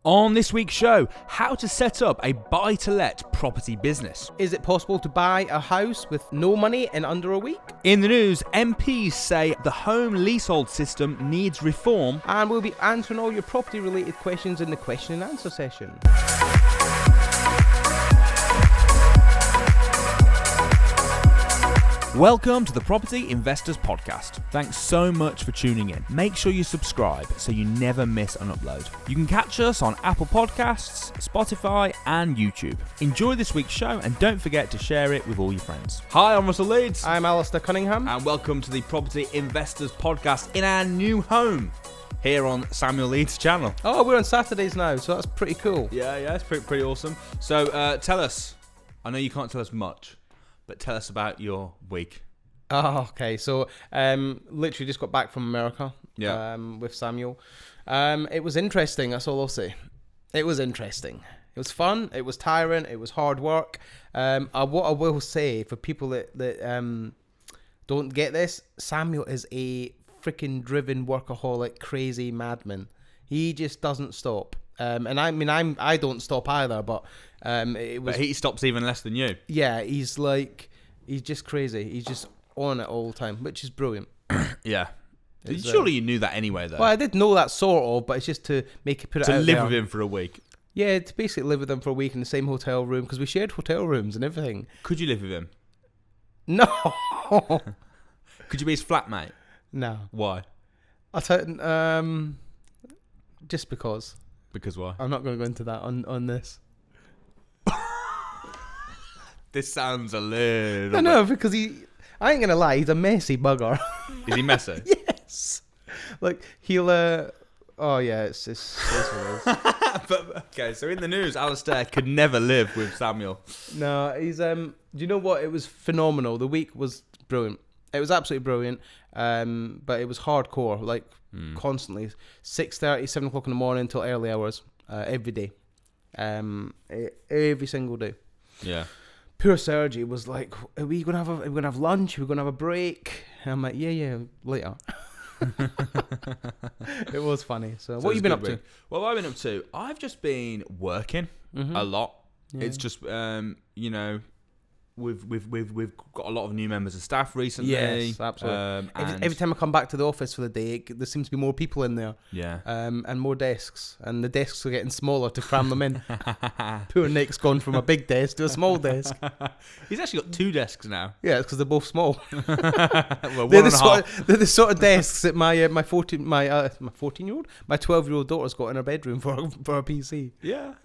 On this week's show, how to set up a buy-to-let property business. Is it possible to buy a house with no money in under a week? In the news, MPs say the home leasehold system needs reform. And we'll be answering all your property related questions in the question and answer session. Welcome to the Property Investors Podcast. Thanks so much for tuning in. Make sure you subscribe so you never miss an upload. You can catch us on Apple Podcasts, Spotify and YouTube. Enjoy this week's show and don't forget to share it with all your friends. Hi, I'm Russell Leeds. I'm Alistair Cunningham. And welcome to the Property Investors Podcast in our new home here on Samuel Leeds' channel. Oh, we're on Saturdays now, so that's pretty cool. Yeah, it's pretty awesome. So tell us, I know you can't tell us much, but tell us about your week. Oh, okay. So, literally just got back from America. Yeah. With Samuel. It was interesting. That's all I'll say. It was interesting. It was fun. It was tiring. It was hard work. What I will say for people that don't get this, Samuel is a freaking driven workaholic, crazy madman. He just doesn't stop. And I mean, I don't stop either, but it was. But he stops even less than you. Yeah, he's just crazy. He's just on it all the time, which is brilliant. Yeah. Surely you knew that anyway, though. Well, I did know that sort of, but it's just to make it put it out to live there. with him for a week. Yeah, to basically live with him for a week in the same hotel room, because we shared hotel rooms and everything. Could you live with him? No. Could you be his flatmate? No. Why? I'll tell you, just because. Because why? I'm not going to go into that on this. This sounds a little No, because I ain't going to lie, he's a messy bugger. Is he messy? Yes. Like, he'll, oh yeah, it's what it is. But, okay, so in the news, Alistair could never live with Samuel. No, he's, do you know what? It was phenomenal. The week was brilliant. It was absolutely brilliant. But it was hardcore, like constantly. 6:30, 7 o'clock in the morning until early hours, every day. Every single day. Yeah. Poor Sergi was like, are we gonna have lunch? Are we gonna have a break? And I'm like, yeah, later. It was funny. So what have you been up to? Well, what I've been up to, I've just been working a lot. Yeah. It's just we've got a lot of new members of staff recently. Yes, absolutely. Every time I come back to the office for the day, there seems to be more people in there. Yeah. And more desks, and the desks are getting smaller to cram them in. Poor Nick's gone from a big desk to a small desk. He's actually got 2 desks now. Yeah, it's because they're both small. Well, they're the sort of desks that my 14-year-old, my 12-year-old daughter's got in her bedroom for a PC. Yeah.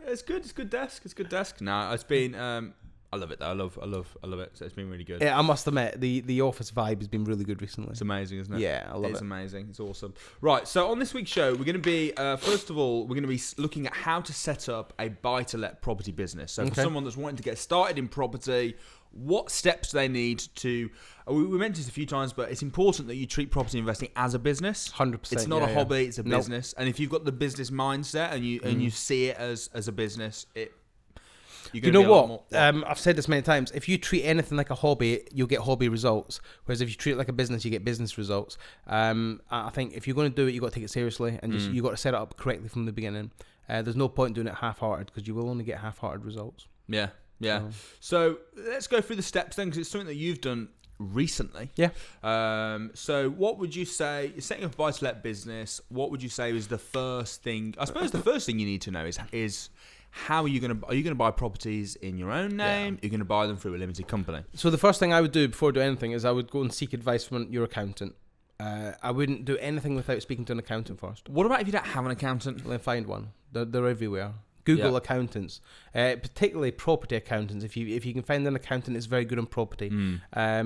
It's good. It's good desk. No, it's been. I love it though. I love it. So it's been really good. Yeah, I must admit, the office vibe has been really good recently. It's amazing, isn't it? Yeah, I love it. It's amazing. It's awesome. Right. So on this week's show, we're going to be first of all, we're going to be looking at how to set up a buy-to-let property business. So for someone that's wanting to get started in property, what steps they need to. We mentioned this a few times, but it's important that you treat property investing as a business. 100%. It's not a hobby; it's a business. And if you've got the business mindset and you see it as a business, you know what? I've said this many times. If you treat anything like a hobby, you'll get hobby results. Whereas if you treat it like a business, you get business results. I think if you're going to do it, you've got to take it seriously and you've got to set it up correctly from the beginning. There's no point doing it half-hearted because you will only get half-hearted results. Yeah. So let's go through the steps then, because it's something that you've done recently. Yeah. So what would you say, setting up a buy-to-let business, what would you say is the first thing? I suppose the first thing you need to know is how are you going to buy properties in your own name? You're going to buy them through a limited company. So the first thing I would do before doing anything is I would go and seek advice from your accountant. I wouldn't do anything without speaking to an accountant first. What about if you don't have an accountant? Then find one. They're everywhere. Google accountants, particularly property accountants. If you can find an accountant that's very good on property. I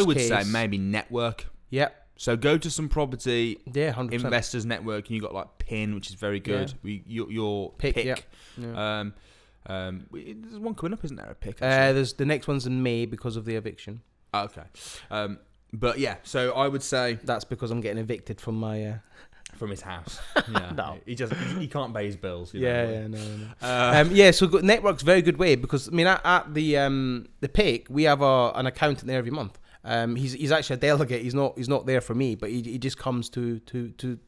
would say maybe network. Yep. So go to some property 100%. investors network, and you got like PIN, which is very good. Yeah. Your pick. Yeah. There's one coming up, isn't there? A pick. There's the next one's in May because of the eviction. Okay. But yeah, so I would say that's because I'm getting evicted from my from his house. Yeah. No, he can't pay his bills. No. So network's a very good way because I mean at the pick we have an accountant there every month. He's actually a delegate. He's not there for me, but he just comes to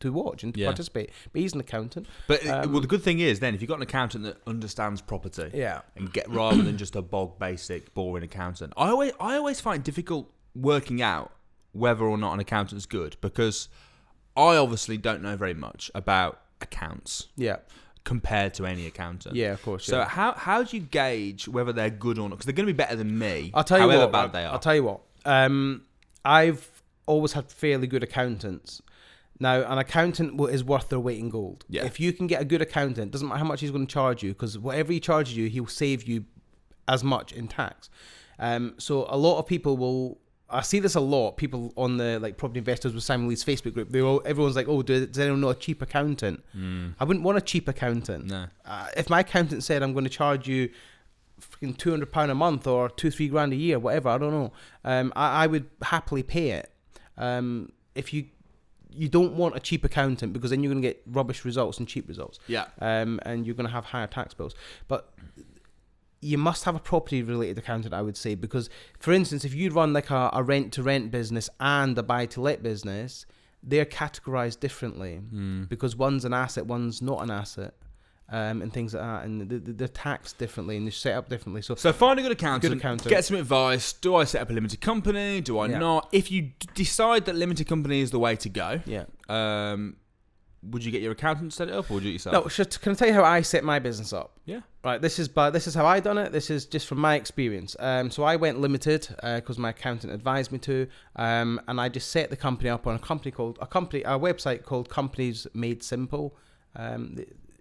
watch and to participate. But he's an accountant. But well, the good thing is then if you've got an accountant that understands property, and get rather than just a bog basic boring accountant. I always find it difficult working out whether or not an accountant's good because I obviously don't know very much about accounts. Yeah. Compared to any accountant. Yeah, of course. So how do you gauge whether they're good or not? Because they're going to be better than me. I'll tell you however what. Bad they are. I'll tell you what. I've always had fairly good accountants. Now, an accountant is worth their weight in gold. Yeah. If you can get a good accountant, doesn't matter how much he's going to charge you, because whatever he charges you, he'll save you as much in tax. So a lot of people will. I see this a lot. People on the property investors with Samuel Leeds Facebook group. Everyone's like, "Oh, does anyone know a cheap accountant?" I wouldn't want a cheap accountant. No. If my accountant said, "I'm going to charge you freaking £200 a month or $2-3 grand a year, whatever," I don't know. I would happily pay it. If you don't want a cheap accountant because then you're going to get rubbish results and cheap results. Yeah. And you're going to have higher tax bills. But you must have a property related accountant, I would say, because for instance, if you run like a rent to rent business and a buy to let business, they're categorized differently because one's an asset, one's not an asset. And things like that, and they're taxed differently and they're set up differently. So find a good accountant, get some advice. Do I set up a limited company? Do I not? If you decide that limited company is the way to go, would you get your accountant to set it up, or would you do it yourself? No, can I tell you how I set my business up? Yeah. Right. This is how I done it. This is just from my experience. So I went limited because my accountant advised me to, and I just set the company up on a website called Companies Made Simple.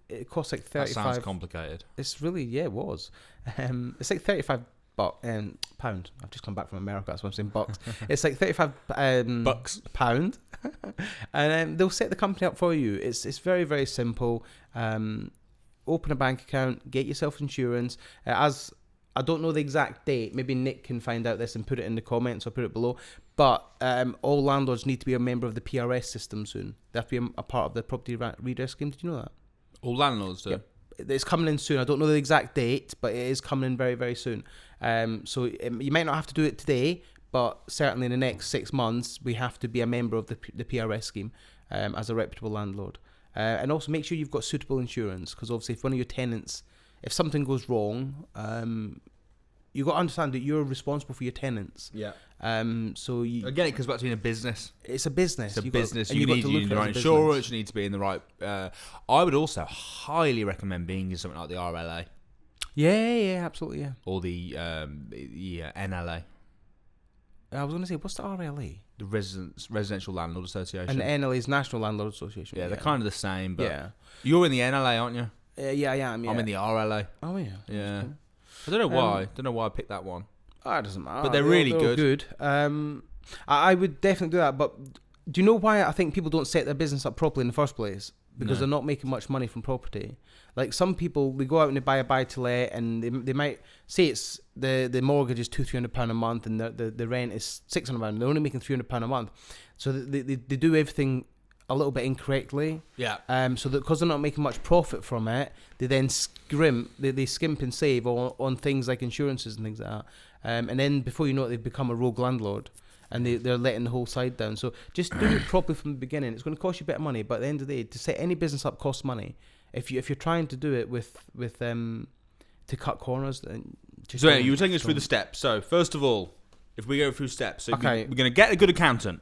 It costs like 35. That sounds complicated. It's really, it was. It's like 35 pound. I've just come back from America, that's what I'm saying, bucks. It's like 35 bucks pound, and they'll set the company up for you. It's very, very simple. Open a bank account, get yourself insurance. As I don't know the exact date, maybe Nick can find out this and put it in the comments or put it below. But all landlords need to be a member of the PRS system soon. They have to be a part of the property redress scheme. Did you know that? All landlords do. Yep. It's coming in soon. I don't know the exact date, but it is coming in very, very soon. So you might not have to do it today, but certainly in the next 6 months, we have to be a member of the PRS scheme as a reputable landlord. And also make sure you've got suitable insurance, because obviously if one of your tenants, if something goes wrong, you've got to understand that you're responsible for your tenants. Yeah. So again, it comes back to being a business. It's a business. It's a business. You need the right insurance. You need to be in the right. I would also highly recommend being in something like the RLA. Yeah, absolutely, yeah. Or the NLA. I was going to say, what's the RLA? The Residential Landlord Association. And the NLA is National Landlord Association. Yeah, they're kind of the same. But you're in the NLA, aren't you? Yeah, I am. Yeah. I'm in the RLA. Oh yeah. Yeah. I don't know why. Don't know why I picked that one. It doesn't matter. But they're really good. I would definitely do that. But do you know why I think people don't set their business up properly in the first place? Because they're not making much money from property. Like some people, they go out and they buy a buy-to-let, and they might say it's the mortgage is £200-300 a month, and the rent is £600. They're only making £300 a month, so they do everything a little bit incorrectly. Yeah. So that because they're not making much profit from it, they then skimp and save on things like insurances and things like that. And then before you know it, they've become a rogue landlord, and they're letting the whole side down. So just do it properly from the beginning. It's going to cost you a bit of money, but at the end of the day, to set any business up costs money. If you're trying to do it with to cut corners, then just so you were taking us through the steps. So first of all, if we go through steps, okay, we're going to get a good accountant.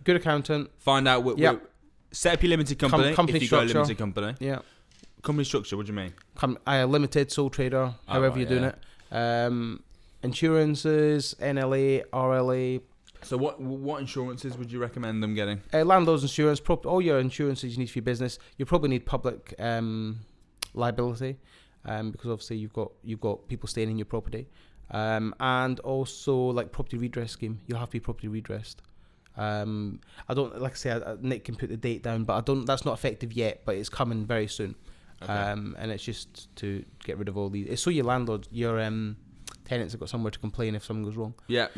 Find out what. Set up your limited company. Company if you structure. Got a limited company. Yeah. Company structure. What do you mean? Limited, sole trader, however you're doing it. Insurances, NLA, RLA. So what insurances would you recommend them getting? Landlord's insurance, all your insurances you need for your business. You probably need public liability, because obviously you've got people staying in your property, and also like property redress scheme. You'll have to be property redressed. I don't, like I say, Nick can put the date down, but that's not effective yet, but it's coming very soon. Okay. And it's just to get rid of all these. It's so your landlord, your tenants have got somewhere to complain if something goes wrong. Yeah.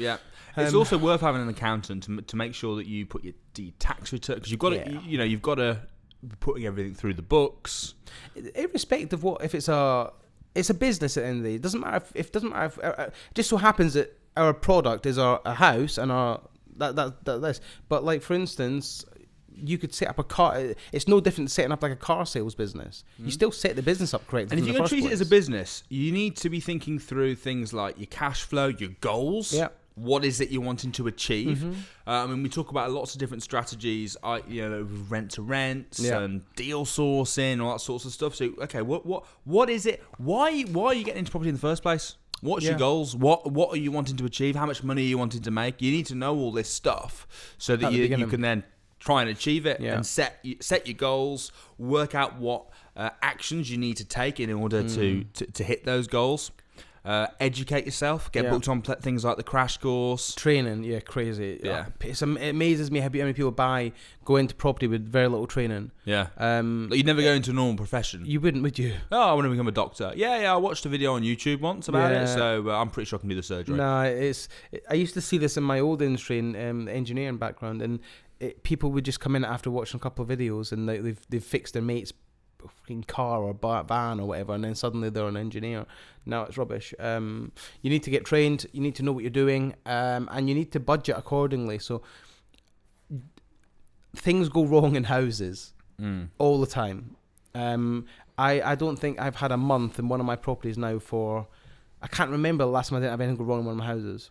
It's also worth having an accountant to make sure that you put your tax return, because you've got to, you've got to be putting everything through the books. Irrespective of what, if it's a business at the end of the day. It doesn't matter if it just so happens that our product is a house, and This. But like for instance, you could set up a car. It's no different to setting up like a car sales business. You still set the business up correctly. And if you're going to treat it as a business, you need to be thinking through things like your cash flow, your goals. Yeah. What is it you're wanting to achieve? I mean, we talk about lots of different strategies. Rent to rents and deal sourcing, all that sorts of stuff. So, okay, what is it? Why are you getting into property in the first place? What's your goals? What are you wanting to achieve? How much money are you wanting to make? You need to know all this stuff so that you can then try and achieve it and set your goals. Work out what actions you need to take in order to hit those goals. Educate yourself. Get booked on things like the crash course. Training, crazy. Yeah, it amazes me how many people go into property with very little training. Yeah. You'd never go into a normal profession. You wouldn't, would you? Oh, I want to become a doctor. Yeah. I watched a video on YouTube once about it, so I'm pretty sure I can do the surgery. No, I used to see this in my old industry in engineering background, and people would just come in after watching a couple of videos, and they've fixed their mate's fucking car or van or whatever, and then suddenly they're an engineer. No, it's rubbish. You need to get trained, you need to know what you're doing, and you need to budget accordingly. So things go wrong in houses all the time. I don't think I've had a month in one of my properties now I can't remember the last time I didn't have anything go wrong in one of my houses.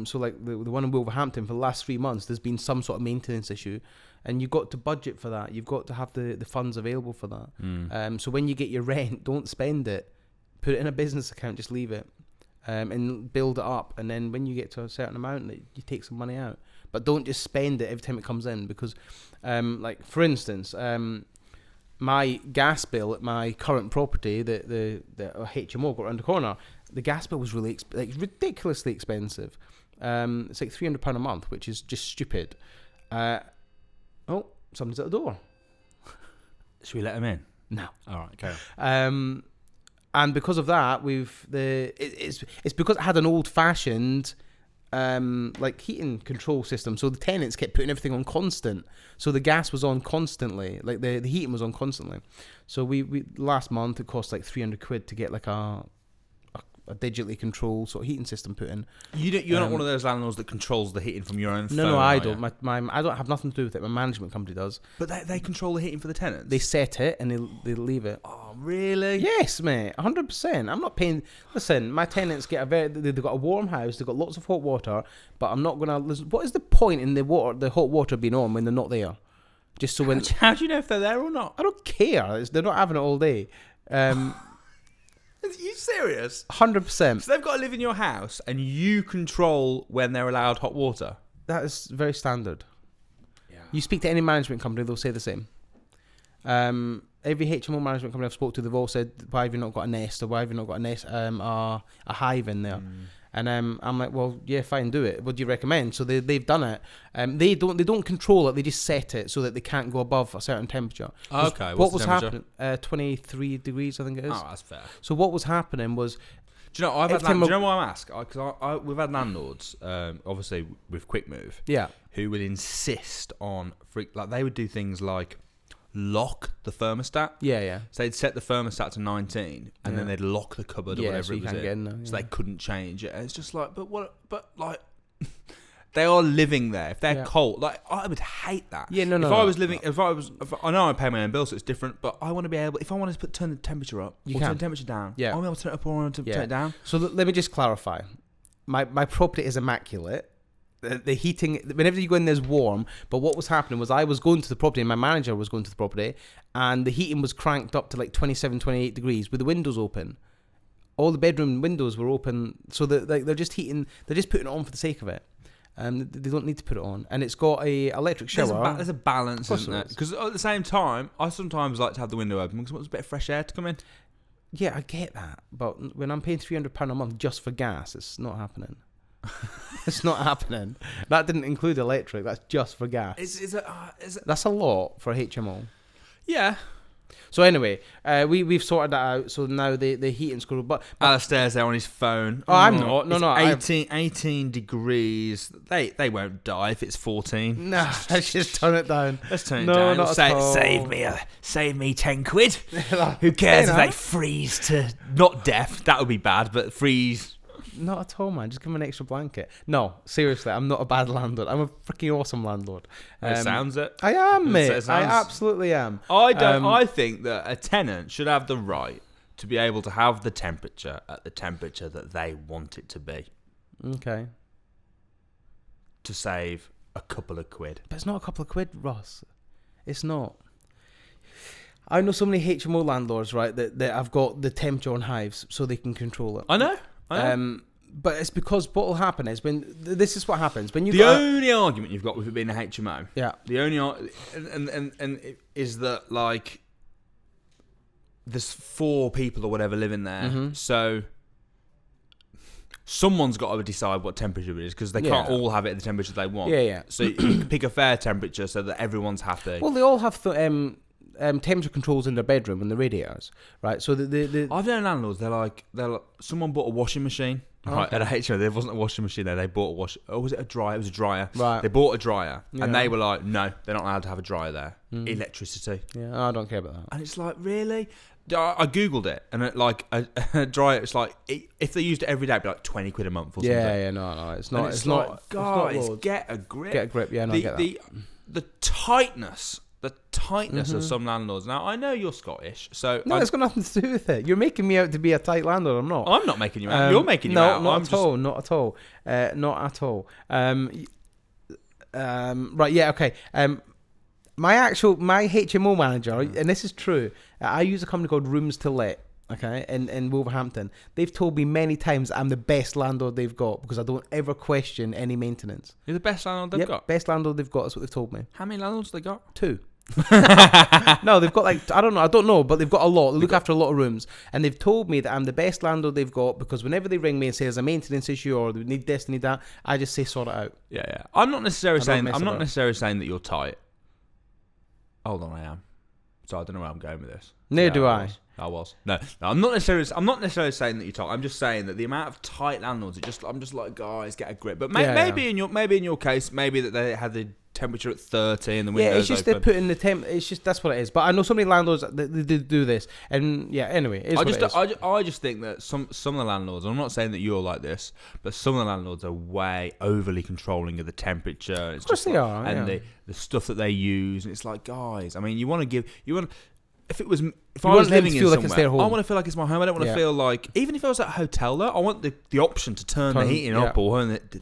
So like the one in Wolverhampton, for the last 3 months, there's been some sort of maintenance issue, and you've got to budget for that. You've got to have the funds available for that. So when you get your rent, don't spend it. Put it in a business account, just leave it, and build it up. And then when you get to a certain amount, you take some money out. But don't just spend it every time it comes in, because, like for instance, my gas bill at my current property, the HMO got around the corner, the gas bill was really ridiculously expensive. It's like £300 a month, which is just stupid. Somebody's at the door. Should we let him in? No. All right, okay. And because of that, it's because it had an old-fashioned like heating control system, so the tenants kept putting everything on constant, so the gas was on constantly, like the heating was on constantly. So we last month it cost like £300 to get like a digitally controlled sort of heating system put in. You're not one of those landlords that controls the heating from your own phone. No, I don't. I don't have nothing to do with it. My management company does. But they control the heating for the tenants? They set it and they leave it. Oh, really? Yes, mate. 100%. I'm not paying. Listen, my tenants they've got a warm house. They've got lots of hot water. But I'm not gonna. What is the point in the hot water being on when they're not there? Just so when. How do you know if they're there or not? I don't care. They're not having it all day. Are you serious? 100%. So they've got to live in your house and you control when they're allowed hot water? That is very standard. Yeah. You speak to any management company, they'll say the same. Every HMO management company I've spoke to, they've all said, why have you not got a nest, or why have you not got a hive in there? And I'm like, well, yeah, fine, do it. What do you recommend? So they've done it. They don't control it. They just set it so that they can't go above a certain temperature. Okay. What was happening? 23 degrees, I think it is. Oh, that's fair. So what was happening was, do you know? Do you know why I'm asking? Because we've had landlords, obviously with Quick Move, who would insist on they would do things like lock the thermostat. So they'd set the thermostat to 19 and then they'd lock the cupboard or whatever so it was in. So they they couldn't change it. And it's just like, but like they are living there. If they're cold, like I would hate that. I know I pay my own bill, so it's different, but I want to be able, if I want to turn the temperature up or turn the temperature down, I want to be able to turn it up or turn it down. So let me just clarify. My property is immaculate. The heating, whenever you go in, there's warm. But what was happening was I was going to the property, and my manager was going to the property, and the heating was cranked up to like 27, 28 degrees with the windows open. All the bedroom windows were open, so that they're just heating. They're just putting it on for the sake of it. They don't need to put it on, and it's got a electric shower. There's a balance, isn't there? Because at the same time, I sometimes like to have the window open because I want a bit of fresh air to come in. Yeah, I get that, but when I'm paying £300 a month just for gas, it's not happening. It's not happening. That didn't include electric. That's just for gas. That's a lot for HMO. Yeah. So anyway, we've sorted that out. So now the heating's good. But Alistair's there on his phone. Oh, I'm not. No. 18 degrees. They won't die if it's 14. No, let's just turn it down. Let's turn it down. Not at all. Save me 10 quid. Who cares if they freeze to not death? That would be bad, but freeze. Not at all, man. Just give me an extra blanket. No, seriously, I'm not a bad landlord. I'm a freaking awesome landlord. It sounds it. I am, mate. It I sounds- absolutely am. I don't. I think that a tenant should have the right to be able to have the temperature at the temperature that they want it to be, Okay. to save a couple of quid. But it's not a couple of quid, Ross. It's not. I know so many HMO landlords, right, that have got the temperature on hives so they can control it. I know. But it's because what will happen is this is what happens when you. The only argument you've got with it being a HMO, yeah. the only and it is that like there's 4 people or whatever living there, so someone's got to decide what temperature it is because they can't all have it at the temperature they want. Yeah. So you can pick a fair temperature so that everyone's happy. Well, they all have temperature controls in their bedroom and the radiators, right? So the I've known landlords. They're like someone bought a washing machine. Right, at a HMO, there wasn't a washing machine there. They bought a wash. Oh, was it a dryer? It was a dryer. Right. They bought a dryer, Yeah. and they were like, "No, they're not allowed to have a dryer there. Electricity." yeah, I don't care about that. And it's like, really? I googled it, and a dryer. It's like if they used it every day, it'd be like 20 quid a month or something. Yeah, no, it's not. And It's like, not. guys, it's not loads. get a grip. Get a grip. Yeah, no, I get that. The tightness of some landlords. Now I know you're Scottish, so No, it's got nothing to do with it. You're making me out to be a tight landlord. I'm not. I'm not making you out. You're making you out. No, not at all. Not at all. Right. Yeah. Okay. My HMO manager, and this is true. I use a company called Rooms to Let. Okay, in Wolverhampton, they've told me many times I'm the best landlord they've got because I don't ever question any maintenance. You're the best landlord they've got. Best landlord they've got. That's what they've told me. How many landlords they got? 2. No, they've got like I don't know, but they've got a lot. They look after a lot of rooms, and they've told me that I'm the best landlord they've got because whenever they ring me and say there's a maintenance issue or they need this, they need that, I just say sort it out. Yeah. I'm not necessarily saying about that you're tight. Hold on, I am. So I don't know where I'm going with this. Neither do I. I was. No, I'm not necessarily saying that you're tight. I'm just saying that the amount of tight landlords, I'm just like, guys, get a grip. But maybe in your case, maybe that they had the temperature at 30 and the windows it's just open. they're putting the temp. It's just that's what it is. But I know so many landlords that they do this, and yeah. Anyway, I just think that some of the landlords. I'm not saying that you're like this, but some of the landlords are way overly controlling of the temperature. Of course they are, and the stuff that they use. And it's like, guys, I mean, if I was them living to in feel like somewhere, it's their home. I want to feel like it's my home. I don't want to feel like, even if I was at a hotel though, I want the option to turn the heating up or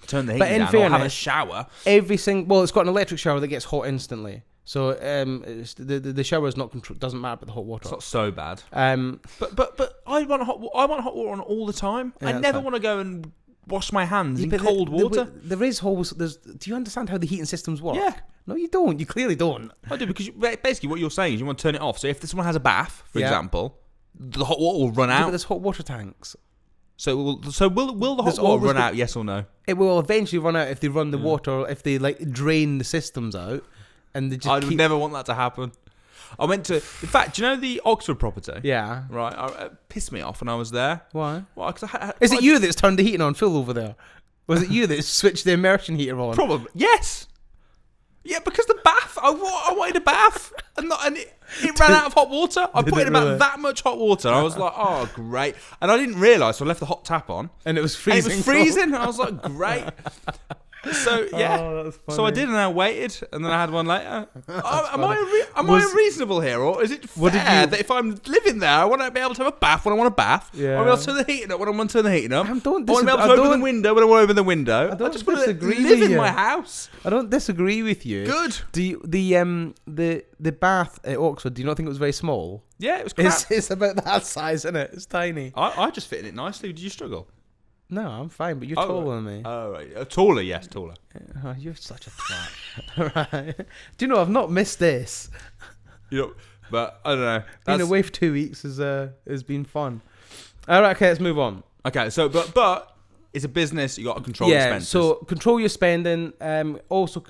turn the heating down or have a shower. It's got an electric shower that gets hot instantly. So the shower is not doesn't matter about the hot water. It's not so bad. But I want hot water on all the time. Yeah, I never want to go and wash my hands in cold water. There is holes. Do you understand how the heating systems work? Yeah. No, you don't. You clearly don't. I do, because basically what you're saying is you want to turn it off. So if someone has a bath, for example, the hot water will run But out. there's hot water tanks. So will the hot water run out? Yes or no? It will eventually run out if they run the water, if they like drain the systems out, and they just. I would never want that to happen. I went to, in fact, do you know the Oxford property? Yeah. Right. It pissed me off when I was there. Why? Well, cause Is it you that's turned the heating on, Phil, over there? Was it you that switched the immersion heater on? Probably. Yes. Yeah, because the bath. I wanted a bath, and it ran out of hot water. I put in about that much hot water. I was like, oh, great. And I didn't realise, so I left the hot tap on. And it was freezing. And it was freezing. And I was like, great. So, yeah. That's funny. So I did, and I waited, and then I had one later. Am I unreasonable here, or is it fair that if I'm living there, I want to be able to have a bath when I want a bath? Yeah. I want to be able to turn the heating up when I want to turn the heating up. I want to be able to open the window when I want to open the window. I just want to live in my house. I don't disagree with you. Good. Do you, the bath at Oxford, do you not think it was very small? Yeah, it was crap. It's about that size, isn't it? It's tiny. I just fit in it nicely. Did you struggle? No, I'm fine, but you're taller than me. Oh, right. Taller, yes, taller. Oh, you're such a twat. Right. Do you know, I've not missed this. But I don't know. Being away for 2 weeks has been fun. All right, okay, let's move on. Okay, so but it's a business. You got to control expenses. So control your spending. Also,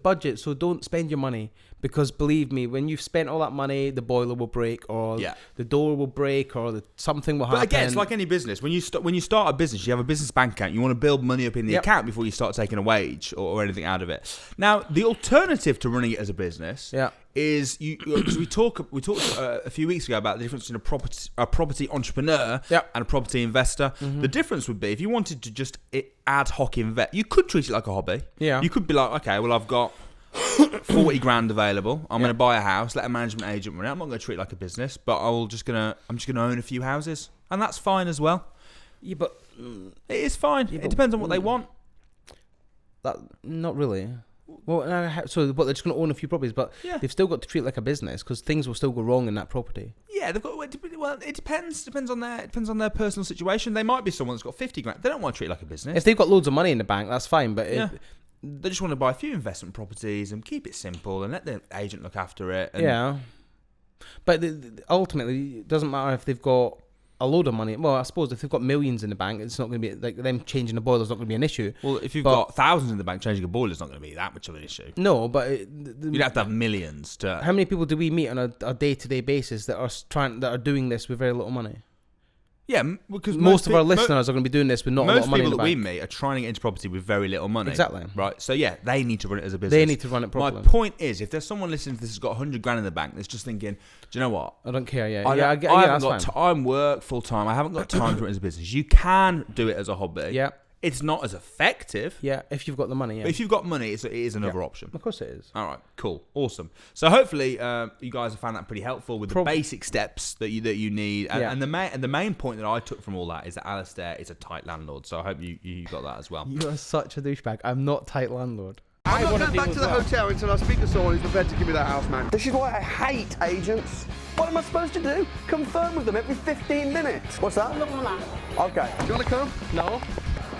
budget. So don't spend your money Because believe me, when you've spent all that money, the boiler will break, or the door will break, or something will happen. But again, it's like any business. When you start a business, you have a business bank account. You want to build money up in the account before you start taking a wage or anything out of it. Now, the alternative to running it as a business is because we talked a few weeks ago about the difference between a property entrepreneur and a property investor. The difference would be if you wanted to just ad hoc invest, you could treat it like a hobby. Yeah, you could be like, okay, well, I've got 40 grand available. I'm going to buy a house, let a management agent run it. I'm not going to treat it like a business, but I'm just going to own a few houses, and that's fine as well. Yeah, but it is fine. It depends on what they want. Not really. Well, so but they're just going to own a few properties, but they've still got to treat it like a business because things will still go wrong in that property. Yeah, they've got. Well, it depends. Depends on their personal situation. They might be someone that's got 50 grand. They don't want to treat it like a business. If they've got loads of money in the bank, that's fine. But they just want to buy a few investment properties and keep it simple and let the agent look after it. But ultimately, it doesn't matter if they've got a load of money. Well, I suppose if they've got millions in the bank, it's not going to be like them changing the boiler's not going to be an issue. Well, if you've got thousands in the bank, changing a boiler's not going to be that much of an issue. No, but you'd have to have millions to. How many people do we meet on a day-to-day basis that are doing this with very little money? Yeah, because most of our listeners are going to be doing this with not a lot of money in the bank. Most people that we meet are trying to get into property with very little money. Exactly. Right. So they need to run it as a business. They need to run it properly. My point is, if there's someone listening to this who's got 100 grand in the bank that's just thinking, do you know what? I don't care. I'm work full time. I haven't got time to run it as a business. You can do it as a hobby. Yeah. It's not as effective. Yeah, if you've got the money. Yeah. But if you've got money, it is another option. Of course it is. All right, cool, awesome. So hopefully you guys have found that pretty helpful with the basic steps that you need. And the main point that I took from all that is that Alistair is a tight landlord. So I hope you got that as well. You are such a douchebag. I'm not tight landlord. I'm not going back to the hotel until I speak to someone who's prepared to give me that house, man. This is why I hate agents. What am I supposed to do? Confirm with them every 15 minutes. What's that? Okay. Do you want to come? No.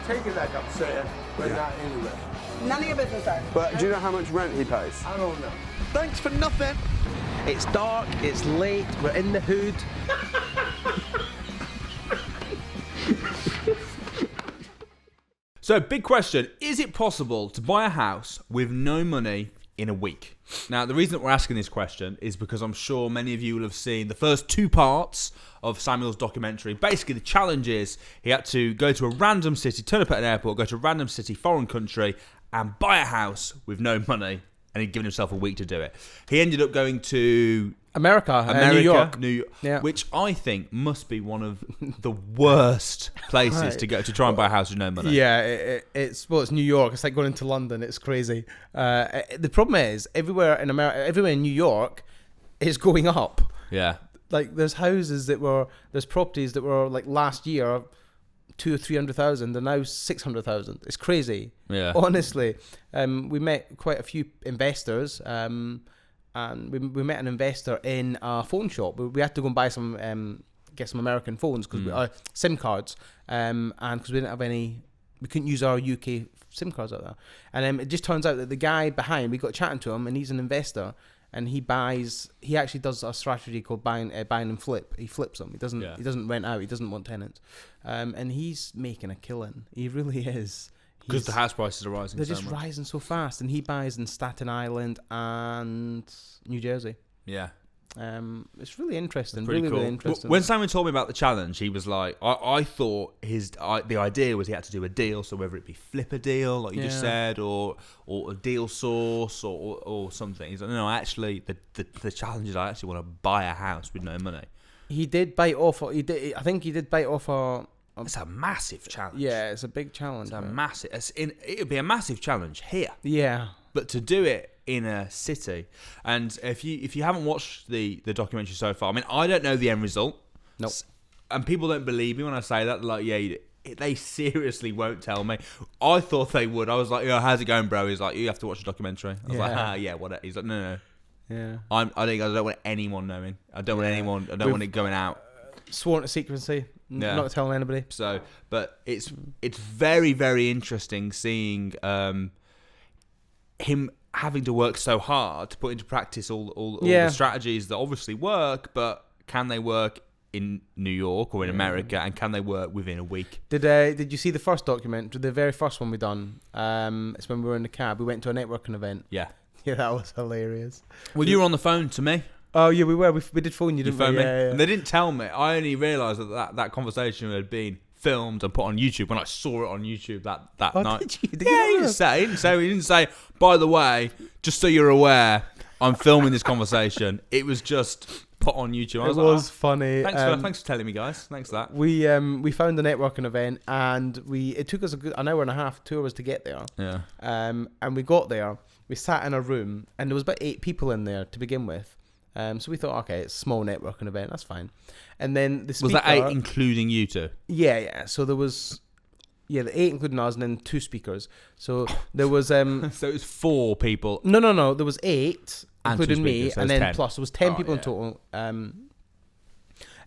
Take it back upstairs. We're not anywhere. None of your business, sir. But do you know how much rent he pays? I don't know. Thanks for nothing. It's dark, it's late, we're in the hood. So, big question. Is it possible to buy a house with no money in a week? Now, the reason that we're asking this question is because I'm sure many of you will have seen the first 2 parts of Samuel's documentary. Basically, the challenge is he had to go to a random city, turn up at an airport, go to a random city, foreign country, and buy a house with no money. And he'd given himself a week to do it. He ended up going to America, New York, which I think must be one of the worst places to go to try and buy a house with no money. Yeah, it's New York. It's like going into London. It's crazy. The problem is everywhere in America, everywhere in New York, is going up. Yeah, like there's properties that were like last year 200,000 or 300,000 and now 600,000. It's crazy. Yeah, honestly. We met quite a few investors. And we met an investor in a phone shop. We had to go and buy some, get some American phones because SIM cards, and because we didn't have any, we couldn't use our UK SIM cards out there. And it just turns out that the guy behind, we got chatting to him, and he's an investor, and he actually does a strategy called buy and flip. He flips them. He doesn't rent out. He doesn't want tenants, and he's making a killing. He really is. Because the house prices are rising. They're just rising so fast, and he buys in Staten Island and New Jersey. Yeah, it's really interesting. Really cool. Really interesting. When Simon told me about the challenge, he was like, I thought the idea was he had to do a deal, so whether it be flip a deal, like you just said, or a deal source, or something. He's like, no, actually, the challenge is I actually want to buy a house with no money. He did bite off. I think he did bite off a. It's a massive challenge. Yeah, it's a big challenge. It would be a massive challenge here. Yeah, but to do it in a city, and if you haven't watched the documentary so far, I mean, I don't know the end result. Nope. And people don't believe me when I say that. Like, yeah, they seriously won't tell me. I thought they would. I was like, how's it going, bro? He's like, you have to watch the documentary. I was like, yeah, what? He's like, no. Yeah. I don't want anyone knowing. I don't want it going out. Sworn to secrecy. Not telling anybody. So, but it's very, very interesting seeing him having to work so hard to put into practice all the strategies that obviously work, but can they work in New York or in America, and can they work within a week? Did you see the first document, the very first one we done? It's when we were in the cab. We went to a networking event. Yeah. Yeah, that was hilarious. Well, you were on the phone to me. Oh yeah, we were. We did phone you, You didn't phoned we? me. Yeah. And they didn't tell me. I only realised that conversation had been filmed and put on YouTube when I saw it on YouTube that Oh, night. did you? Did Yeah, you he didn't say, by the way, just so you're aware, I'm filming this conversation. It was just put on YouTube. I It like, was funny. thanks for telling me, guys. Thanks for that. We found a networking event, and it took us an hour and a half, 2 hours to get there. Yeah. And we got there. We sat in a room, and there was about 8 people in there to begin with. So we thought, okay, it's a small networking event, that's fine. And then the speaker... Was that 8 including you two? Yeah. So there was... Yeah, the 8 including us, and then 2 speakers. So there was... So it was 4 people. No. There was 8, And including 2 me, speakers, so and it's then 10. plus there was 10 Oh, people in yeah. total.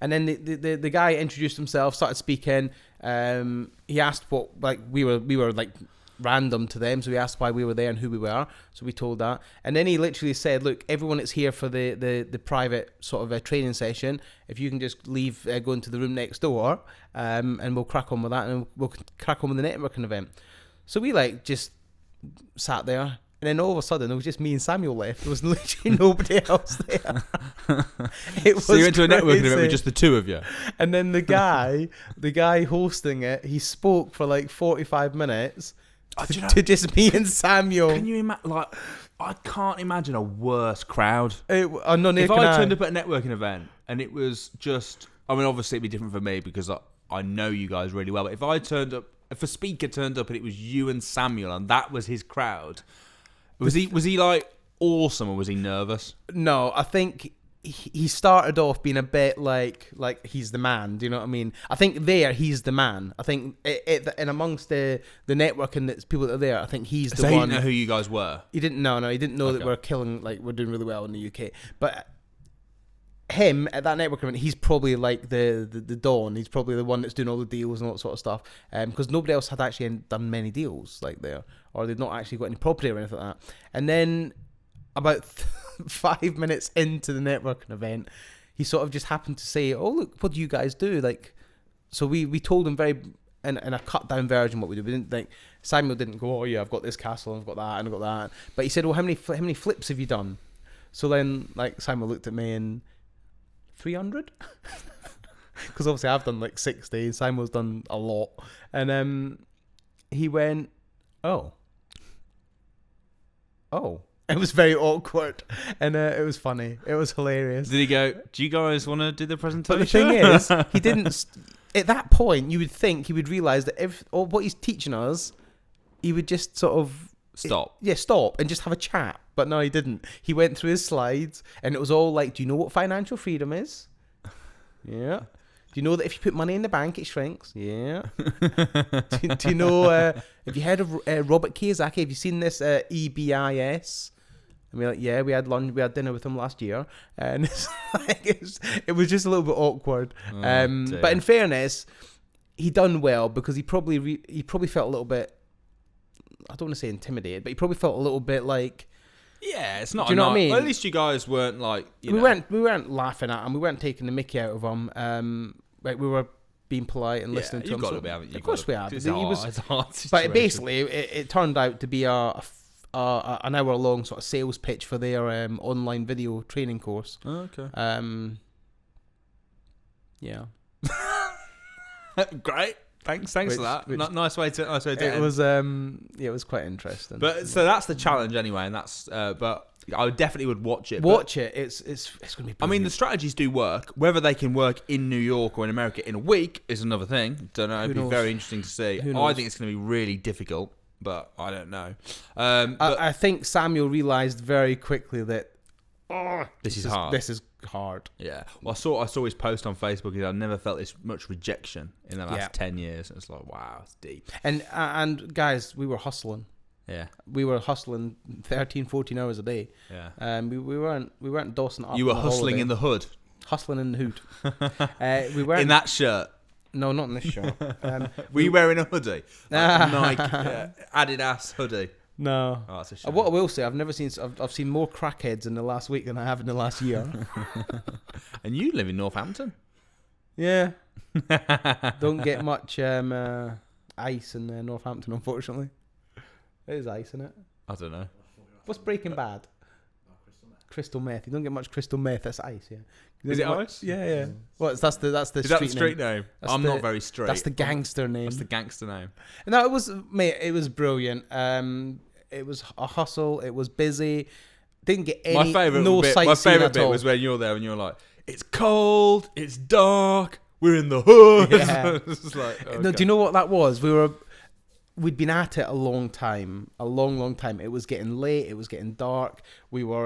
And then the guy introduced himself, started speaking. He asked what, like, we were like random to them, so he asked why we were there and who we were. So we told that, and then he literally said, "Look, everyone that's here for the private sort of a training session, if you can just leave, go into the room next door, and we'll crack on with that, and we'll crack on with the networking event." So we like just sat there. And then all of a sudden, it was just me and Samuel left. There was literally nobody else there. It was So you went to a networking event crazy. with just the 2 of you? And then the guy hosting it, he spoke for like 45 minutes Do you know- to just me and Samuel. Can you imagine? Like, I can't imagine a worse crowd. No, If I turned up at a networking event and it was just, I mean, obviously it'd be different for me because I know you guys really well. But if a speaker turned up and it was you and Samuel and that was his crowd, was he like awesome or was he nervous? No, I think he started off being a bit like he's the man. Do you know what I mean? I think he's the man. I think and amongst the networking that's people that are there, I think he's the So one. he didn't know who you guys were. He didn't know. No, he didn't know that Okay. we're killing. Like we're doing really well in the UK, but. Him at that networking event, he's probably like the Dawn. He's probably the one that's doing all the deals and all that sort of stuff. Because nobody else had actually done many deals like there, or they'd not actually got any property or anything like that. And then about 5 minutes into the networking event, he sort of just happened to say, "Oh look, what do you guys do?" Like, so we told him very in a cut down version what we do. We didn't like Samuel didn't go, "Oh yeah, I've got this castle and I've got that and I've got that." But he said, "Well, how many flips have you done?" So then like Samuel looked at me and 300 because obviously I've done like 60. Simon's done a lot, and he went, oh, it was very awkward, and it was funny. It was hilarious. Did he go, "Do you guys want to do the presentation?" But the thing is, he didn't. At that point, you would think he would realise that if or what he's teaching us, he would just sort of Stop. stop and just have a chat. But no, he didn't. He went through his slides, and it was all like, "Do you know what financial freedom is? Yeah. Do you know that if you put money in the bank, it shrinks? Yeah. do you know? Have you heard of Robert Kiyosaki? Have you seen this EBIS?" And we're like, "Yeah, we had dinner with him last year," and it's like, it was just a little bit awkward. Dear. But in fairness, he done well because he probably felt a little bit. I don't want to say intimidated, but he probably felt a little bit like. Yeah, it's not. Do you know what I mean? Well, at least you guys weren't like. We weren't laughing at him. We weren't taking the mickey out of him. Like we were being polite and listening to him. You've got to be, haven't you? Of course we have. It's He hard. was- It's a hard But situation. basically, it turned out to be an hour long sort of sales pitch for their online video training course. Oh, okay. Yeah. Great. Thanks for that. Nice way to It end. was it was quite interesting. But so that's the challenge anyway, and that's. But I definitely would watch it. Watch it. It's going to be. I mean, the strategies do work. Whether they can work in New York or in America in a week is another thing. Don't know. It'd be knows? very interesting to see. Who I knows? think it's going to be really difficult, but I don't know. I think Samuel realised very quickly that this is hard. This is hard. Yeah. Well, I saw his post on Facebook. I've never felt this much rejection in the last Yeah. 10 years. It's like, wow, it's deep. And guys, we were hustling. Yeah. We were hustling 13, 14 hours a day. Yeah. We weren't dossing up. You were on a hustling holiday. in the hood. Hustling in the hood. We weren't In that shirt. No, not in this show. Were you wearing a hoodie? Like Nike Adidas hoodie. No. Oh, that's a shame. What I will say, I've seen more crackheads in the last week than I have in the last year. And you live in Northampton. Yeah. Don't get much ice in Northampton, unfortunately. There's ice in it. I don't know. What's Breaking Bad? Crystal meth. You don't get much crystal meth. That's ice. Yeah. Is it ice? Yeah. Well, that's the Is that the street name? I'm not very straight. That's the gangster name. That's the gangster name. No, it was, mate. It was brilliant. It was a hustle. It was busy. Didn't get any. My favorite bit was when you're there and you're like, it's cold, it's dark, we're in the hood. Yeah. It's like, okay. No, do you know what that was? We'd been at it a long time. It was getting late. It was getting dark. We were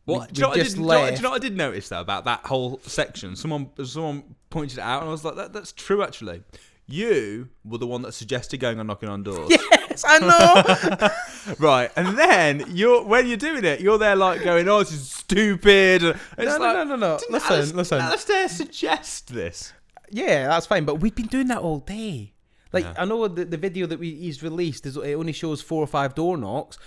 What? Do you know what I did notice though about that whole section? Someone pointed it out, and I was like, "That's true, actually." You were the one that suggested going and knocking on doors. Yes, I know. Right, and then when you're doing it, you're there like going, "Oh, this is stupid." And it's No. Listen. Alistair suggest this. Yeah, that's fine. But we've been doing that all day. Like, I know the video that he's released it only shows 4 or 5 door knocks.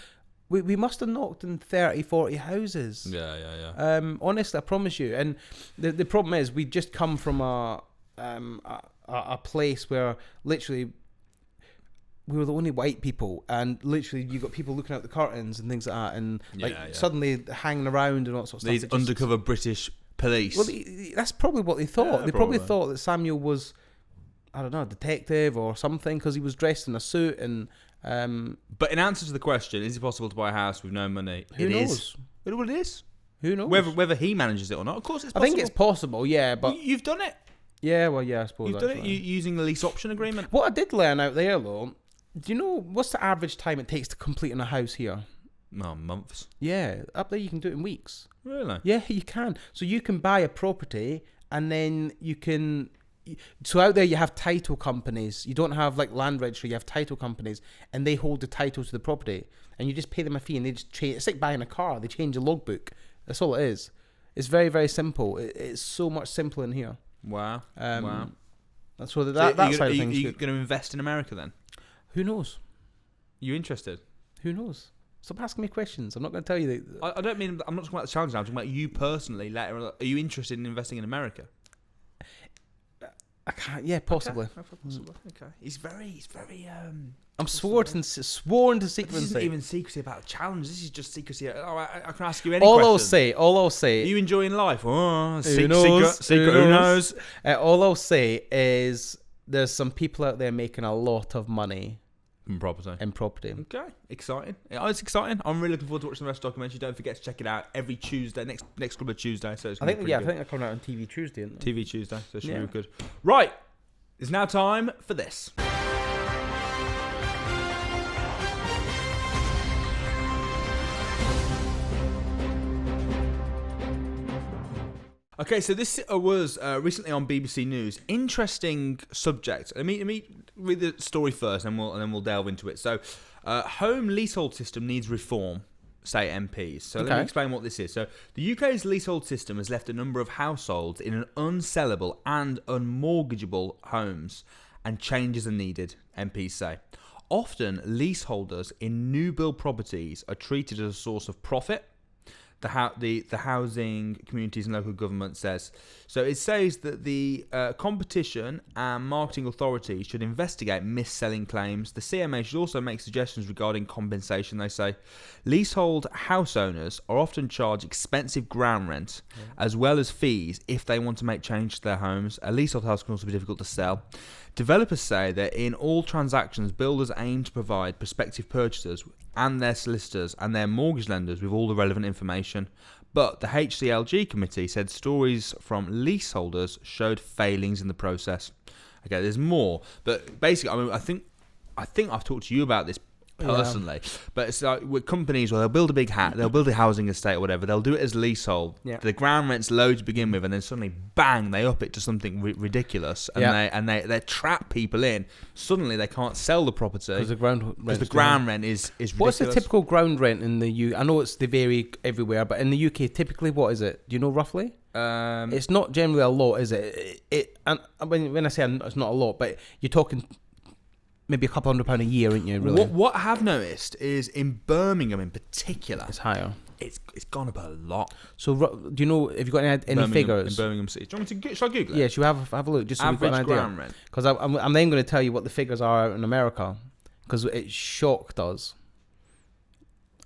We must have knocked in 30, 40 houses. Yeah. Honestly, I promise you. And the problem is, we just come from a place where literally we were the only white people, and literally you got people looking out the curtains and things like that, and suddenly hanging around and all sorts of These stuff. undercover British police. Well, that's probably what they thought. Yeah, they probably thought that Samuel was, I don't know, a detective or something, because he was dressed in a suit and. But in answer to the question, is it possible to buy a house with no money? Who knows? It is. Who knows? Whether he manages it or not, of course it's possible. I think it's possible, yeah, but you've done it. Yeah, well, yeah, I suppose You've done it using the lease option agreement. What I did learn out there, though, do you know what's the average time it takes to complete on a house here? No, months. Yeah, up there you can do it in weeks. Really? Yeah, you can. So you can buy a property and then you can. So out there you have title companies. You don't have like land registry. You have title companies, and they hold the title to the property, and you just pay them a fee, and they just change. It's like buying a car. They change a logbook. That's all it is. It's very, very simple. It's so much simpler in here. Wow. Wow. That's what that side of things. Are you going to invest in America then? Who knows? You interested? Who knows? Stop asking me questions. I'm not going to tell you that. I don't mean. I'm not talking about the challenge now. I'm talking about you personally. Later, are you interested in investing in America? I can't. Yeah, possibly. Okay. He's very. I'm sworn to secrecy. This isn't even secrecy about the challenge. This is just secrecy. I can ask you any all question. All I'll say. Are you enjoying life? Oh, who knows? Secret. Who knows? All I'll say is there's some people out there making a lot of money in property. Okay, exciting. It's exciting. I'm really looking forward to watching the rest of the documentary. Don't forget to check it out every Tuesday. Next couple of Tuesday. So it's I think they're coming out on TV Tuesday. TV Tuesday. So it should be good. Right, it's now time for this. Okay, so this was recently on BBC News. Interesting subject. Let me read the story first, and then we'll delve into it. So, home leasehold system needs reform, say MPs. So let me explain what this is. So the UK's leasehold system has left a number of households in an unsellable and unmortgageable homes, and changes are needed, MPs say. Often, leaseholders in new build properties are treated as a source of profit. The housing communities and local government says. So it says that the competition and marketing authorities should investigate mis-selling claims. The CMA should also make suggestions regarding compensation, they say. Leasehold house owners are often charged expensive ground rent as well as fees if they want to make changes to their homes. A leasehold house can also be difficult to sell. Developers say that in all transactions, builders aim to provide prospective purchasers and their solicitors and their mortgage lenders with all the relevant information. But the HCLG committee said stories from leaseholders showed failings in the process. Okay, there's more, but basically, I mean, I think I've talked to you about this personally, but it's like with companies where they'll build a big they'll build a housing estate or whatever, they'll do it as leasehold. The ground rent's low to begin with, and then suddenly bang, they up it to something ridiculous, and they trap people in. Suddenly they can't sell the property because the ground rent is ridiculous. What's the typical ground rent in the UK? I know they vary everywhere, but in the UK typically what is it? Do you know roughly? It's not generally a lot, is it? And when I say it's not a lot, but you're talking maybe a couple £100 a year, aren't you? Really? What I have noticed is in Birmingham, in particular, it's higher. It's gone up a lot. So, do you know? Have you got any figures in Birmingham City? Do you want me to? Shall I Google it? Yeah, should we have a look just so average we've got an idea? Ground rent. Because I'm then going to tell you what the figures are out in America, because it shocked us.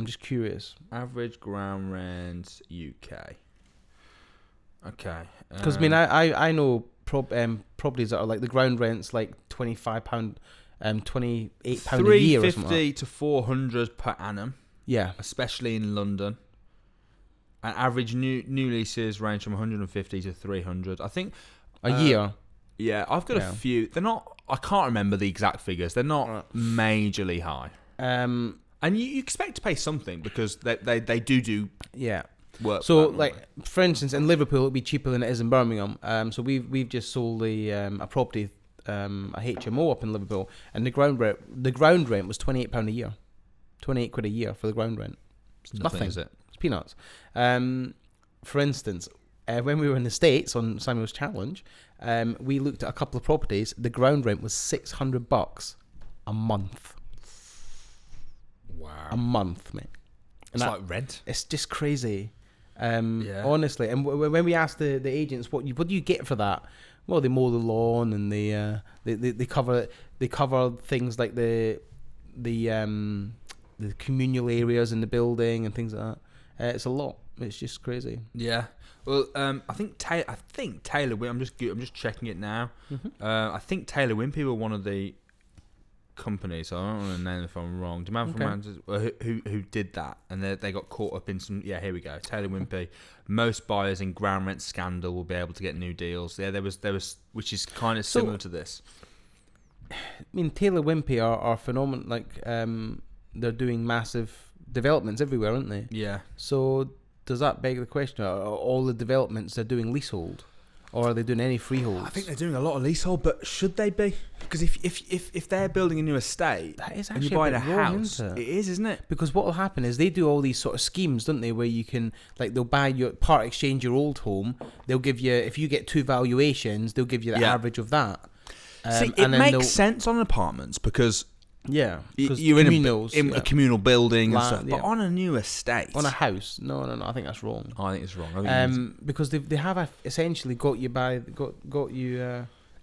I'm just curious. Average ground rent UK. Okay. Because I know properties that are like the ground rent's like £25, £28 a year or something. £350 to £400 per annum. Yeah. Especially in London. And average new leases range from 150 to 300. I think a year. Yeah, I've got a few. They're not. I can't remember the exact figures. They're not majorly high. And you expect to pay something because they do work. So like for instance, in Liverpool it'll be cheaper than it is in Birmingham. So we've just sold a property, a HMO up in Liverpool, and the ground rent was £28 a year, £28 a year for the ground rent. It's nothing, is it? It's peanuts. For instance, when we were in the States on Samuel's Challenge, we looked at a couple of properties. The ground rent was $600 a month. Wow. A month, mate. It's like rent. It's just crazy. Honestly. And when we asked the agents, what do you get for that? Well, they mow the lawn and they cover things like the communal areas in the building and things like that. It's a lot. It's just crazy. Yeah. Well, I think Taylor. I'm just checking it now. Mm-hmm. I think Taylor Wimpey were one of the companies. So I don't want to name if I'm wrong. Do you remember who did that? And they got caught up in some. Yeah, here we go. Taylor Wimpey. Most buyers in ground rent scandal will be able to get new deals. Yeah, there was, which is kind of similar to this. I mean, Taylor Wimpey are phenomenal. Like, they're doing massive developments everywhere, aren't they? Yeah. So does that beg the question? Are all the developments they're doing leasehold, or are they doing any freeholds? I think they're doing a lot of leasehold, but should they be? Because if they're building a new estate, that is and actually you're buying a a wrong, house, isn't it is, isn't it? Because what will happen is they do all these sort of schemes, don't they, where you can, like, they'll buy your part exchange your old home. They'll give you, if you get 2 valuations, they'll give you the average of that. See, it makes sense on apartments because you're in a communal building and stuff, but on a new estate, on a house, no, I think that's wrong. I think it's wrong. Because they have essentially got you.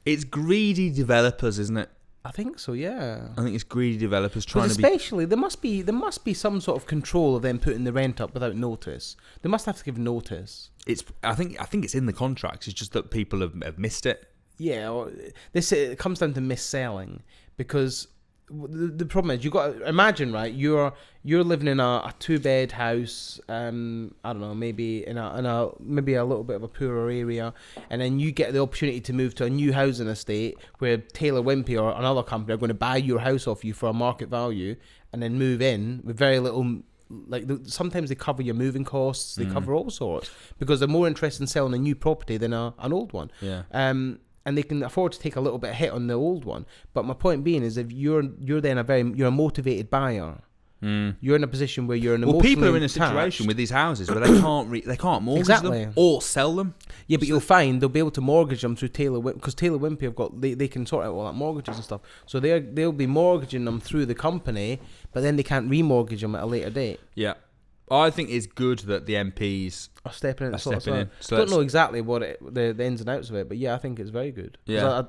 It's greedy developers, isn't it? I think so. Yeah. I think it's greedy developers trying to be. Especially there must be some sort of control of them putting the rent up without notice. They must have to give notice. I think it's in the contracts. It's just that people have missed it. Yeah, or it comes down to mis-selling, because the problem is, you got to imagine, right? You're living in a 2-bed house. I don't know, maybe in a maybe a little bit of a poorer area, and then you get the opportunity to move to a new housing estate where Taylor Wimpey or another company are going to buy your house off you for a market value, and then move in with very little. Like, sometimes they cover your moving costs. They cover all sorts, because they're more interested in selling a new property than an old one. Yeah. And they can afford to take a little bit of hit on the old one. But my point being is, if you're then you're a motivated buyer. You're in a position where you're emotionally people are in a attached. situation with these houses where they can't mortgage them or sell them. Yeah, but you'll find they'll be able to mortgage them through Taylor Wimpey, because Taylor Wimpey have got they can sort out all that mortgages and stuff. So they'll be mortgaging them through the company, but then they can't remortgage them at a later date. Yeah. I think it's good that the MPs are stepping in. So don't know exactly what the ins and outs of it, but yeah, I think it's very good. Yeah.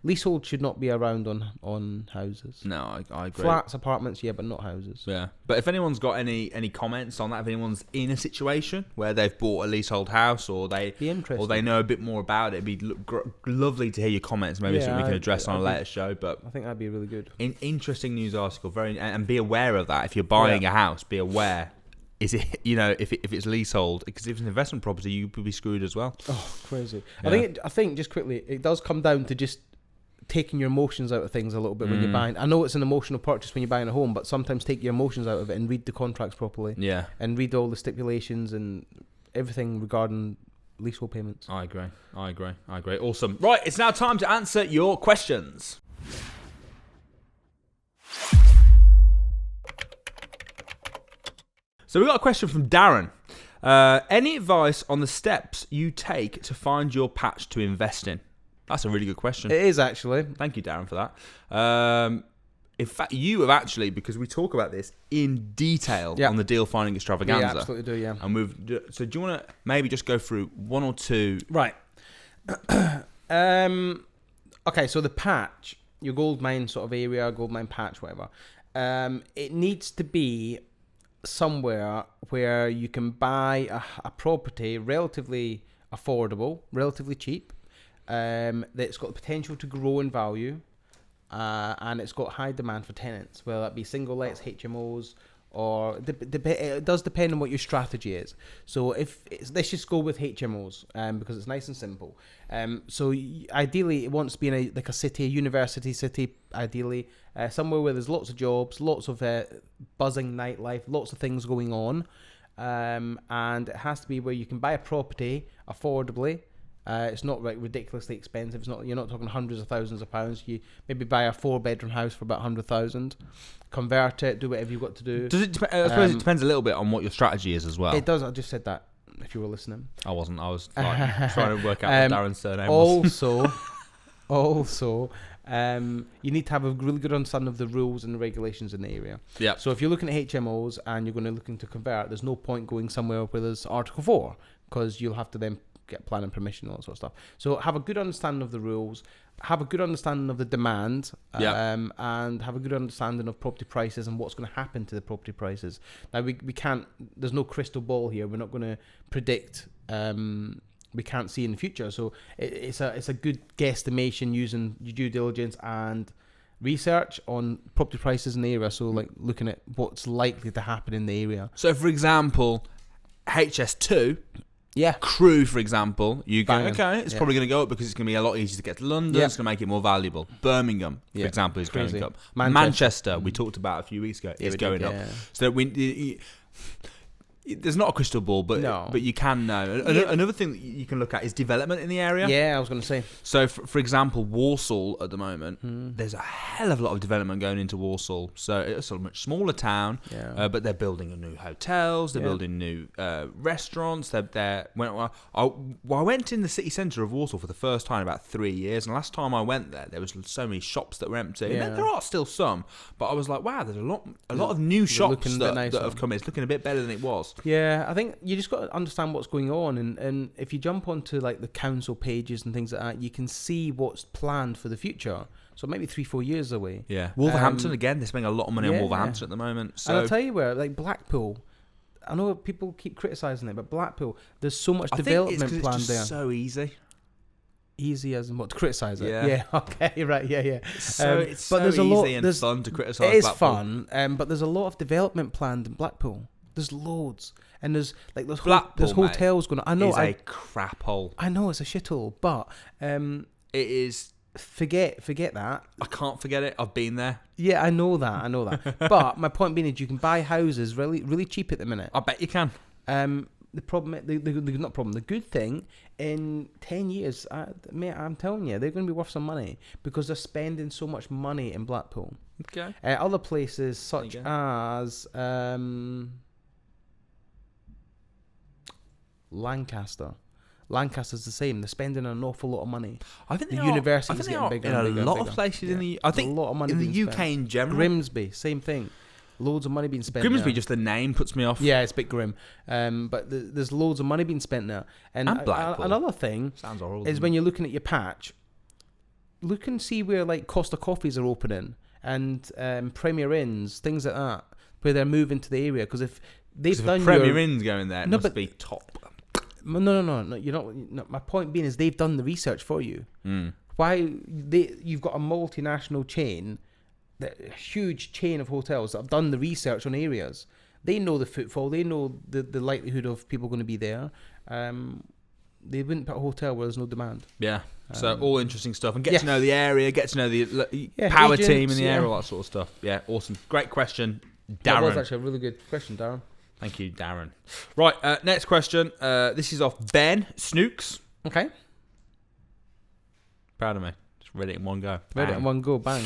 Leasehold should not be around on houses. No, I agree. Flats, apartments, yeah, but not houses. Yeah, but if anyone's got any comments on that, if anyone's in a situation where they've bought a leasehold house or they know a bit more about it, it'd be lovely to hear your comments. Maybe something we can address on a later show. But I think that'd be really good. Interesting news article. And be aware of that. If you're buying a house, be aware. Is it, if it's leasehold? Because if it's an investment property, you could be screwed as well. Oh, crazy! Yeah. I think just quickly, it does come down to just taking your emotions out of things a little bit when you're buying. I know it's an emotional purchase when you're buying a home, but sometimes take your emotions out of it and read the contracts properly. Yeah, and read all the stipulations and everything regarding leasehold payments. I agree. Awesome. Right, it's now time to answer your questions. So we got a question from Darren. Any advice on the steps you take to find your patch to invest in? That's a really good question. It is, actually. Thank you, Darren, for that. In fact, you have actually, because we talk about this in detail on the Deal Finding Extravaganza. Yeah, absolutely do, yeah. And so do you want to maybe just go through one or two? Right. Okay, so the patch, your gold mine sort of area, gold mine patch, whatever. It needs to be somewhere where you can buy a property relatively affordable, relatively cheap, that's got the potential to grow in value, and it's got high demand for tenants, whether that be single lets, HMOs, or it does depend on what your strategy is. So let's just go with HMOs, because it's nice and simple. So ideally, it wants to be in a city, a university city, ideally somewhere where there's lots of jobs, lots of buzzing nightlife, lots of things going on, and it has to be where you can buy a property affordably. It's not like ridiculously expensive. You're not talking hundreds of thousands of pounds. You maybe buy a 4-bedroom house for about 100,000, convert it, do whatever you've got to do. Does it? I suppose it depends a little bit on what your strategy is as well. It does. I just said that. If you were listening, I wasn't. I was trying to work out what Darren's surname was. Also, you need to have a really good understanding of the rules and the regulations in the area. Yeah. So if you're looking at HMOs and you're going to looking to convert, there's no point going somewhere where there's Article 4, because you'll have to then get planning permission and all that sort of stuff. So have a good understanding of the rules, have a good understanding of the demand, and have a good understanding of property prices and what's going to happen to the property prices. Now we can't, there's no crystal ball here. We're not going to predict, we can't see in the future. So it's a good guesstimation using your due diligence and research on property prices in the area. So like looking at what's likely to happen in the area. So for example, HS2, yeah, Crew, for example, you go, Banging. okay, it's probably going to go up because it's going to be a lot easier to get to London. Yeah. It's going to make it more valuable. Birmingham, for example, is Crazy. going up. Manchester. We talked about a few weeks ago, is we going did, up. yeah. So there's not a crystal ball, but you can know. Another thing that you can look at is development in the area. Yeah, I was going to say. So, for example, Walsall at the moment, there's a hell of a lot of development going into Walsall. So it's a much smaller town, but they're building new hotels, they're building new restaurants. I went in the city centre of Walsall for the first time in about 3 years, and last time I went there was so many shops that were empty. Yeah. There are still some, but I was like, wow, there's a lot of new shops that have come in. It's looking a bit better than it was. Yeah, I think you just got to understand what's going on, and if you jump onto like the council pages and things like that, you can see what's planned for the future. So maybe 3-4 years away. Yeah, Wolverhampton again. They're spending a lot of money on Wolverhampton at the moment. So and I'll tell you where, like Blackpool. I know people keep criticising it, but Blackpool, there's so much development planned there. It's just so easy. Easy as in what, to criticise it? Yeah. Okay, right, yeah. It's but so there's easy and fun to criticise It is Blackpool. fun, but there's a lot of development planned in Blackpool. There's loads. And there's Blackpool, there's hotels going on. I know it's a crap hole. I know it's a shithole, but it is. Forget that. I can't forget it. I've been there. Yeah, I know that. But my point being is, you can buy houses really, really cheap at the minute. I bet you can. The problem, the good thing, in 10 years, mate, I'm telling you, they're going to be worth some money because they're spending so much money in Blackpool. Okay. Other places such as Lancaster. Lancaster's the same. They're spending an awful lot of money. I think the university's getting bigger and bigger. In a lot of places in the, I think, a lot of money in the UK spent. in general. Grimsby, same thing. Loads of money being spent. Grimsby, there. just the name puts me off. Yeah, it's a bit grim. But there's loads of money being spent there. And Blackpool. Another thing Sounds horrible. is when you're looking at your patch, look and see where like Costa Coffees are opening and Premier Inns, things like that, where they're moving to the area. Because if they've done Premier Inn's going there, it must be top. No. You're not. No, my point being is they've done the research for you. Why you've got a multinational chain, a huge chain of hotels that have done the research on areas. They know the footfall. They know the likelihood of people going to be there. They wouldn't put a hotel where there's no demand. Yeah. So all interesting stuff, and get to know the area, get to know the power agents, team in the area, all that sort of stuff. Yeah, awesome. Great question, Darren. That was actually a really good question, Darren. Thank you, Darren. Right, next question. This is off Ben Snooks. Okay. Proud of me. Just read it in one go. Read it in one go, bang.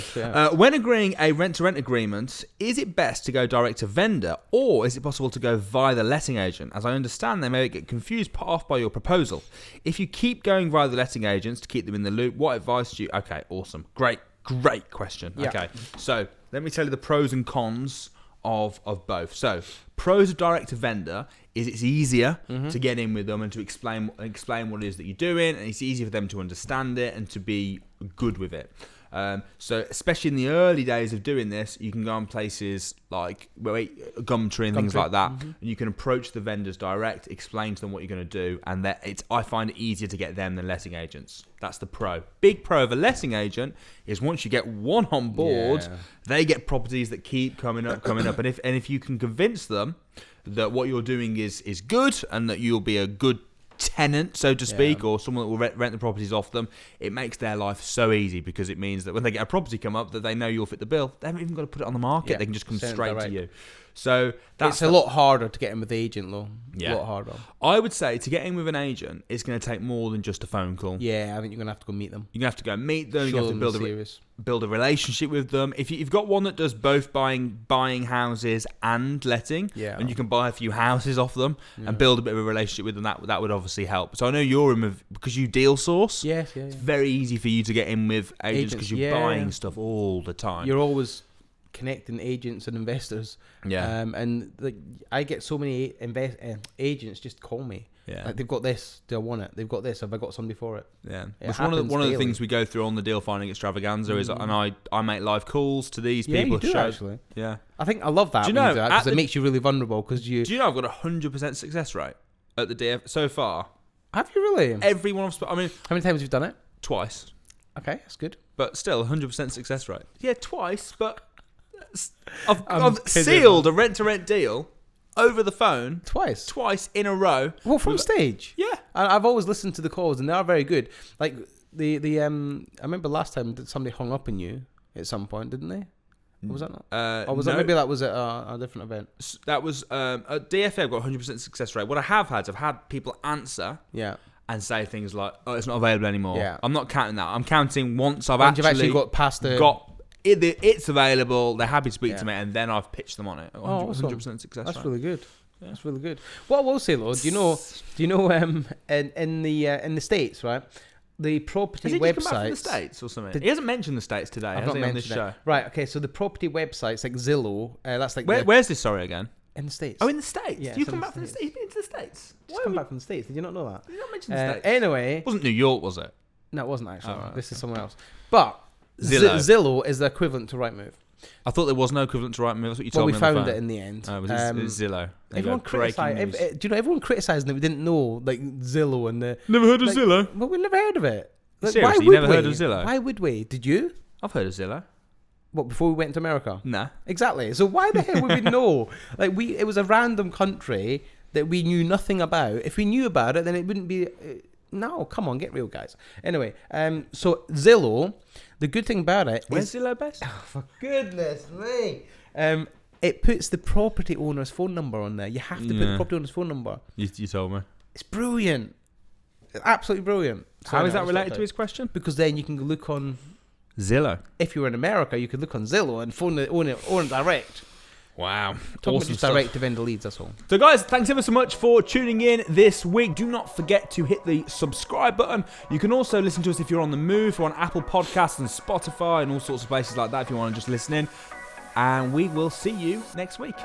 When agreeing a rent-to-rent agreement, is it best to go direct to vendor, or is it possible to go via the letting agent? As I understand, they may get confused off by your proposal. If you keep going via the letting agents to keep them in the loop, what advice do you... Okay, awesome. Great question. Yeah. Okay, so let me tell you the pros and cons of both. So, pros of direct to vendor is it's easier to get in with them and to explain what it is that you're doing, and it's easier for them to understand it and to be good with it. So especially in the early days of doing this, you can go on places like Gumtree and things like that, and you can approach the vendors direct, explain to them what you're going to do, and I find it easier to get them than letting agents. That's the pro. Big pro of a letting agent is once you get one on board, they get properties that keep coming up, and if you can convince them that what you're doing is good and that you'll be a good tenant, so to speak, or someone that will rent the properties off them, it makes their life so easy, because it means that when they get a property come up that they know you'll fit the bill, they haven't even got to put it on the market. They can just come straight to you. So it's a lot harder to get in with the agent, though. Yeah. A lot harder. I would say to get in with an agent, it's going to take more than just a phone call. Yeah, I think you're going to have to go meet them. You're going to have to go meet them. You have to build a relationship with them. If you've got one that does both buying houses and letting, and you can buy a few houses off them and build a bit of a relationship with them, that would obviously help. So I know you're in with, because you deal source. Yes, It's very easy for you to get in with agents because you're buying stuff all the time. You're always connecting agents and investors. And I get so many agents just call me. Like, they've got this. Do I want it? They've got this. Have I got somebody for it? It's one of the things we go through on the deal finding extravaganza is, and I make live calls to these people. You do, actually. Yeah, I think I love that. Do you know, because it makes you really vulnerable. Do you know I've got 100% success rate at the DF so far? Have you really? Everyone I've I mean, how many times have you done it? Twice. Okay, that's good. But still, 100% success rate. Yeah, twice. But I've sealed a rent-to-rent deal over the phone twice in a row. Well, from stage. Yeah, I've always listened to the calls, and they are very good. Like I remember last time that somebody hung up on you at some point, didn't they? Or was that not? Or was that maybe that was at a different event? That was at DFA. I've got 100% success rate. What I have had, I've had people answer. And say things like, "Oh, it's not available anymore." Yeah. I'm not counting that. I'm counting once you've actually got past it's available. They're happy to speak to me, and then I've pitched them on it. 100% success rate. That's really good. Yeah. That's really good. What I will say, though, do you know in the States, right? The property websites. Come back from the States or something? He hasn't mentioned the States today. I've not mentioned on this show. Right. Okay. So the property websites like Zillow. That's like where's this? Sorry again. In the States. Oh, in the States? Yeah, you come back from the States? You've been to the States? Just come back from the States. Did you not know that? Did you not mention the States? Anyway. It wasn't New York, was it? No, it wasn't actually. This is somewhere else. But Zillow is the equivalent to Rightmove. I thought there was no equivalent to Rightmove. That's what you told me. Well, we found it in the end. Oh, it was Zillow. Everyone criticised. Do you know everyone criticised that we didn't know like Zillow and the. Never heard of Zillow. Well, we never heard of it. Like, seriously, you never heard of Zillow? Why would we? Did you? I've heard of Zillow. What, before we went to America? Nah. Exactly. So why the hell would we know? Like it was a random country that we knew nothing about. If we knew about it, then it wouldn't be. No, come on, get real, guys. Anyway, so Zillow, the good thing about it Where's Zillow based? Oh, for goodness me. It puts the property owner's phone number on there. You have to put the property owner's phone number. You told me. It's brilliant. It's absolutely brilliant. So how is that related to his question? Because then you can look on Zillow. If you were in America, you could look on Zillow and phone the owner direct. Wow. Talking just direct to vendor leads, that's all. So guys, thanks ever so much for tuning in this week. Do not forget to hit the subscribe button. You can also listen to us if you're on the move. We're on Apple Podcasts and Spotify and all sorts of places like that if you want to just listen in. And we will see you next week.